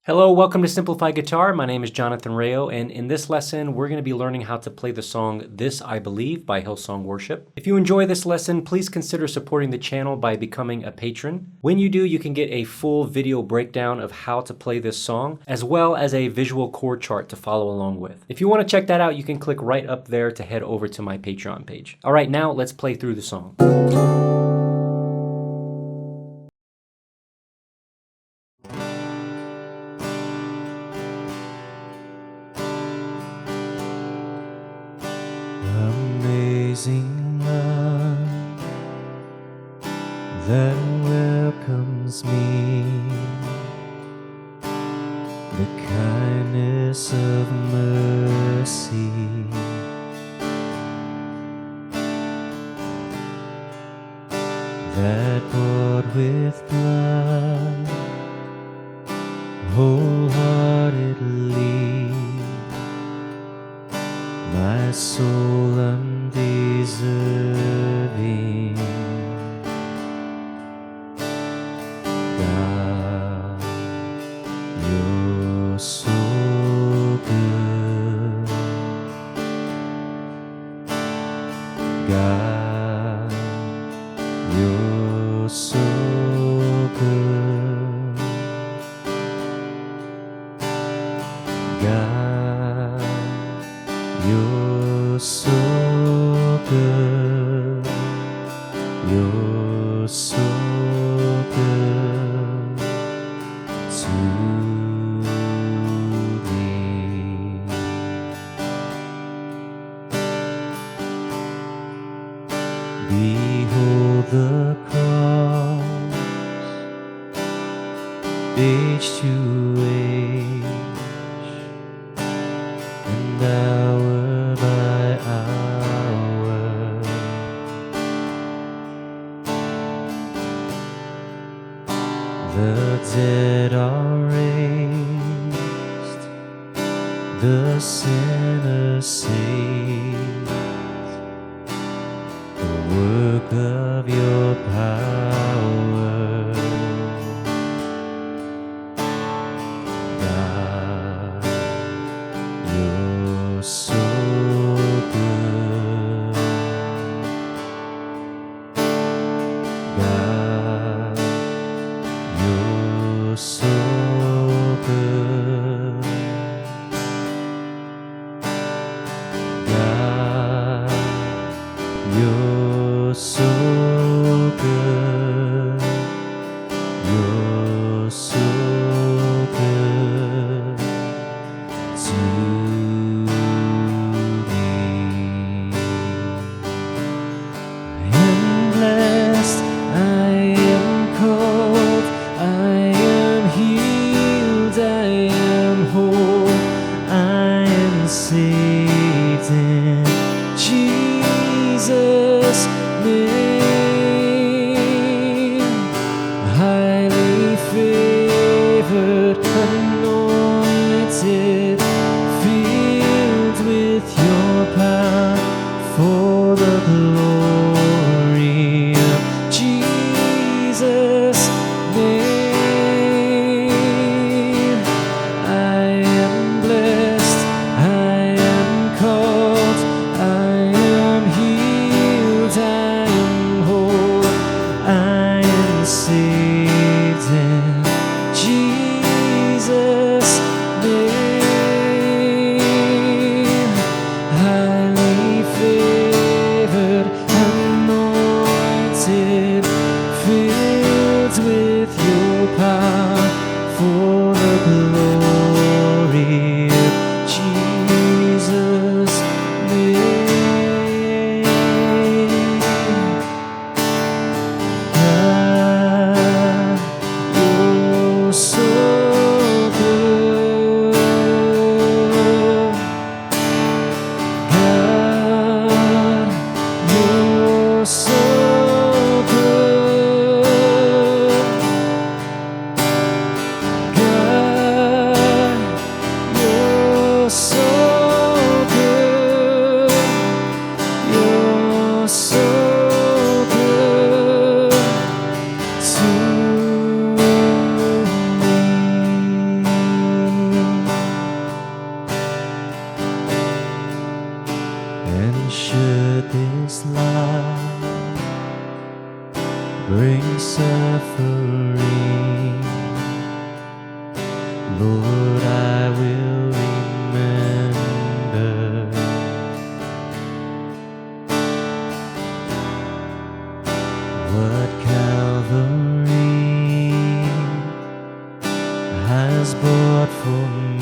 Hello, welcome to Simplified Guitar. My name is Jonathan Rayo, and in this lesson, we're going to be learning how to play the song This I Believe by Hillsong Worship. If you enjoy this lesson, please consider supporting the channel by becoming a patron. When you do, you can get a full video breakdown of how to play this song, as well as a visual chord chart to follow along with. If you want to check that out, you can click right up there to head over to my Patreon page. All right, now let's play through the song. Amazing love that welcomes me, the kindness of mercy that bought with blood wholeheartedly my soul undeserving. God, you're so good. God, you're so good. God, you're so good, you're so good to me. Behold the cross, age to age, and hour by hour, the dead are raised, the sinner saved, the work of your power. God, you're so good. God, you're so good. God, you're so good. You're so good to me. I am blessed, I am called, I am healed, I am whole, I am saved in Jesus' name. Highly favored, anointed, filled with your power for the glory of Jesus' name. I am blessed, I am called, I am healed, I am whole, I am saved in Jesus' name. Highly Lord, I will remember what Calvary has bought for me.